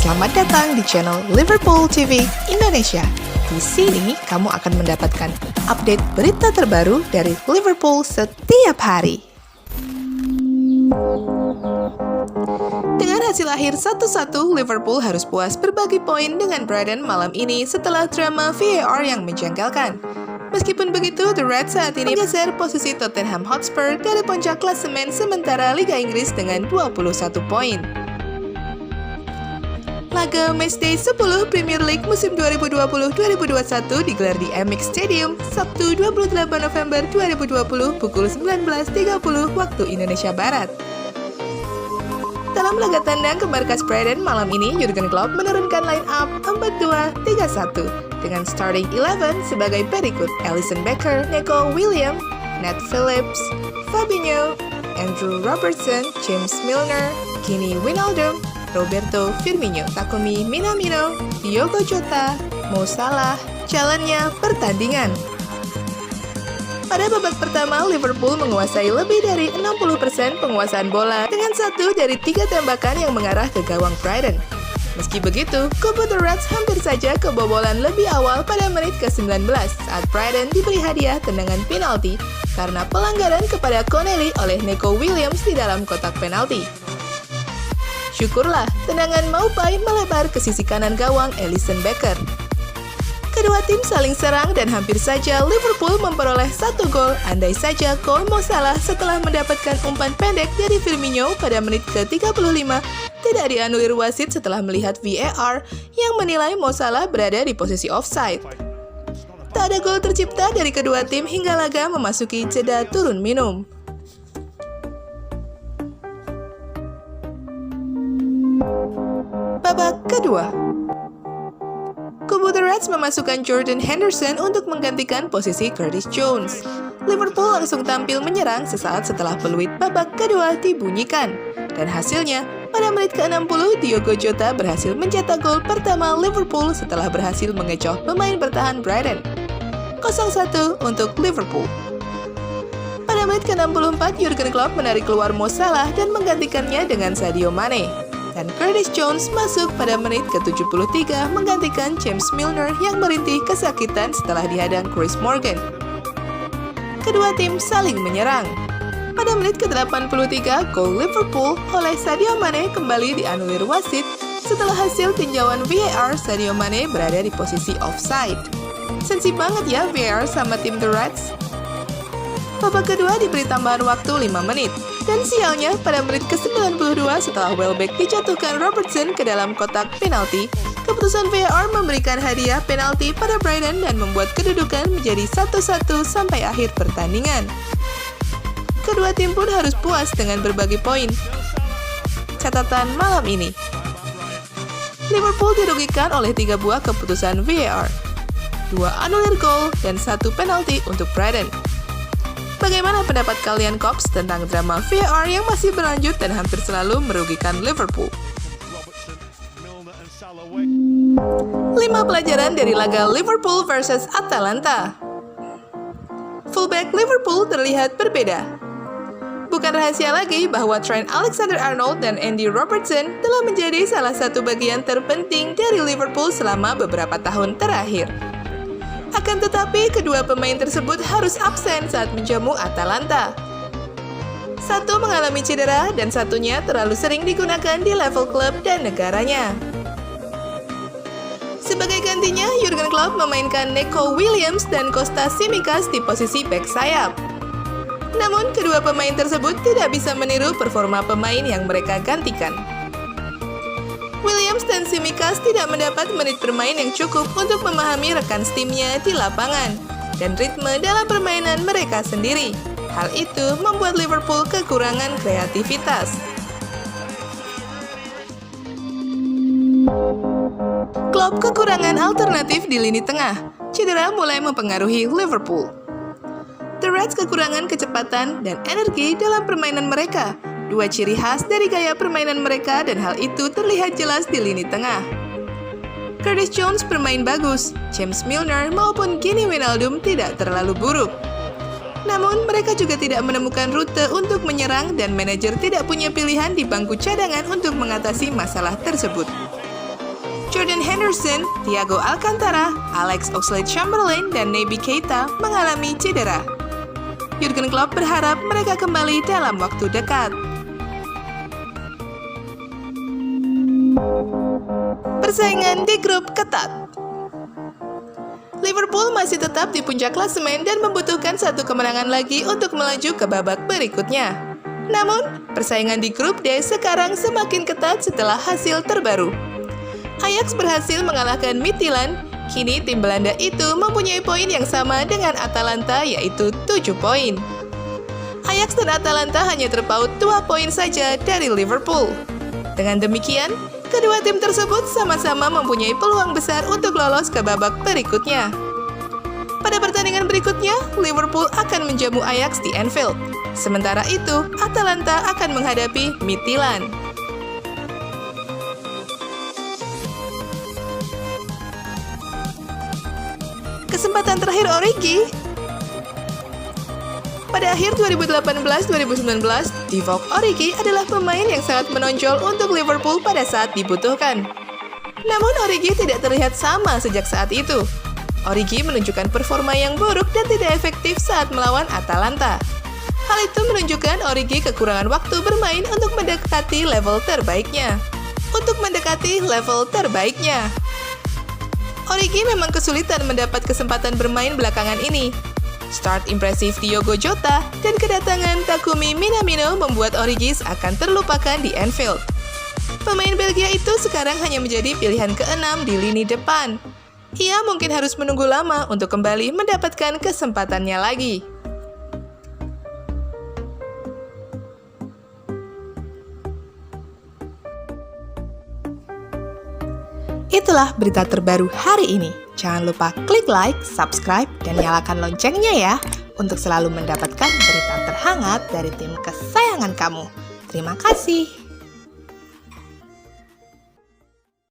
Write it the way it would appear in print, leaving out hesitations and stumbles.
Selamat datang di channel Liverpool TV Indonesia. Di sini kamu akan mendapatkan update berita terbaru dari Liverpool setiap hari. Dengan hasil akhir 1-1, Liverpool harus puas berbagi poin dengan Brighton malam ini setelah drama VAR yang menjengkelkan. Meskipun begitu, The Reds saat ini menggeser posisi Tottenham Hotspur dari puncak klasemen sementara Liga Inggris dengan 21 poin. Laga Matchday 10 Premier League musim 2020-2021 digelar di Amex Stadium Sabtu 28 November 2020 pukul 19.30 waktu Indonesia Barat. Dalam laga tandang ke markas Brighton malam ini, Jurgen Klopp menurunkan line up 4-2-3-1 dengan starting 11 sebagai berikut: Alisson Becker, Neco Williams, Nat Phillips, Fabinho, Andrew Robertson, James Milner, Gini Wijnaldum, Roberto Firmino, Takumi Minamino, Diogo Jota, Mo Salah. Jalannya pertandingan. Pada babak pertama, Liverpool menguasai lebih dari 60% penguasaan bola dengan 1 dari 3 tembakan yang mengarah ke gawang Brighton. Meski begitu, kubu The Reds hampir saja kebobolan lebih awal pada menit ke-19 saat Brighton diberi hadiah tendangan penalti karena pelanggaran kepada Connelly oleh Neco Williams di dalam kotak penalti. Syukurlah, tendangan Maupay melebar ke sisi kanan gawang Alisson Becker. Kedua tim saling serang dan hampir saja Liverpool memperoleh 1 gol andai saja gol Mo Salah setelah mendapatkan umpan pendek dari Firmino pada menit ke-35 tidak dianulir wasit setelah melihat VAR yang menilai Mo Salah berada di posisi offside. Tak ada gol tercipta dari kedua tim hingga laga memasuki jeda turun minum. Babak kedua, kubu The Reds memasukkan Jordan Henderson untuk menggantikan posisi Curtis Jones. Liverpool langsung tampil menyerang sesaat setelah peluit babak kedua dibunyikan. Dan hasilnya, pada menit ke-60, Diogo Jota berhasil mencetak gol pertama Liverpool setelah berhasil mengecoh pemain bertahan Brighton. 0-1 untuk Liverpool. Pada menit ke-64, Jurgen Klopp menarik keluar Mo Salah dan menggantikannya dengan Sadio Mane. Dan Curtis Jones masuk pada menit ke-73 menggantikan James Milner yang merintih kesakitan setelah dihadang Chris Morgan. Kedua tim saling menyerang. Pada menit ke-83, gol Liverpool oleh Sadio Mane kembali dianulir wasit setelah hasil tinjauan VAR Sadio Mane berada di posisi offside. Sensi banget ya VAR sama tim The Reds. Babak kedua diberi tambahan waktu 5 menit. Dan sialnya, pada menit ke-92 setelah Welbeck dijatuhkan Robertson ke dalam kotak penalti, keputusan VAR memberikan hadiah penalti pada Brighton dan membuat kedudukan menjadi 1-1 sampai akhir pertandingan. Kedua tim pun harus puas dengan berbagi poin. Catatan malam ini, Liverpool dirugikan oleh 3 buah keputusan VAR, 2 anulir gol, dan 1 penalti untuk Brighton. Bagaimana pendapat kalian, Kops, tentang drama VAR yang masih berlanjut dan hampir selalu merugikan Liverpool? 5 pelajaran dari laga Liverpool versus Atalanta. Fullback Liverpool terlihat berbeda. Bukan rahasia lagi bahwa Trent Alexander-Arnold dan Andy Robertson telah menjadi salah satu bagian terpenting dari Liverpool selama beberapa tahun terakhir. Akan tetapi, kedua pemain tersebut harus absen saat menjamu Atalanta. Satu mengalami cedera dan satunya terlalu sering digunakan di level klub dan negaranya. Sebagai gantinya, Jurgen Klopp memainkan Neco Williams dan Kostas Tsimikas di posisi bek sayap. Namun, kedua pemain tersebut tidak bisa meniru performa pemain yang mereka gantikan. Williams dan Tsimikas tidak mendapat menit bermain yang cukup untuk memahami rekan timnya di lapangan dan ritme dalam permainan mereka sendiri. Hal itu membuat Liverpool kekurangan kreativitas. Klopp kekurangan alternatif di lini tengah. Cedera mulai mempengaruhi Liverpool. The Reds kekurangan kecepatan dan energi dalam permainan mereka. 2 ciri khas dari gaya permainan mereka dan hal itu terlihat jelas di lini tengah. Curtis Jones bermain bagus, James Milner maupun Gini Wijnaldum tidak terlalu buruk. Namun, mereka juga tidak menemukan rute untuk menyerang dan manajer tidak punya pilihan di bangku cadangan untuk mengatasi masalah tersebut. Jordan Henderson, Thiago Alcantara, Alex Oxlade-Chamberlain, dan Naby Keita mengalami cedera. Jurgen Klopp berharap mereka kembali dalam waktu dekat. Persaingan di grup ketat. Liverpool masih tetap di puncak klasemen dan membutuhkan satu kemenangan lagi untuk melaju ke babak berikutnya. Namun, persaingan di grup D sekarang semakin ketat setelah hasil terbaru. Ajax berhasil mengalahkan Midtjylland. Kini tim Belanda itu mempunyai poin yang sama dengan Atalanta, yaitu 7 poin. Ajax dan Atalanta hanya terpaut 2 poin saja dari Liverpool. Dengan demikian, kedua tim tersebut sama-sama mempunyai peluang besar untuk lolos ke babak berikutnya. Pada pertandingan berikutnya, Liverpool akan menjamu Ajax di Anfield. Sementara itu, Atalanta akan menghadapi Midtjylland. Kesempatan terakhir Origi. Pada akhir 2018-2019, Divock Origi adalah pemain yang sangat menonjol untuk Liverpool pada saat dibutuhkan. Namun Origi tidak terlihat sama sejak saat itu. Origi menunjukkan performa yang buruk dan tidak efektif saat melawan Atalanta. Hal itu menunjukkan Origi kekurangan waktu bermain untuk mendekati level terbaiknya. Origi memang kesulitan mendapat kesempatan bermain belakangan ini. Start impresif Diogo Jota dan kedatangan Takumi Minamino membuat Origi akan terlupakan di Anfield. Pemain Belgia itu sekarang hanya menjadi pilihan ke-6 di lini depan. Ia mungkin harus menunggu lama untuk kembali mendapatkan kesempatannya lagi. Itulah berita terbaru hari ini. Jangan lupa klik like, subscribe, dan nyalakan loncengnya ya untuk selalu mendapatkan berita terhangat dari tim kesayangan kamu. Terima kasih.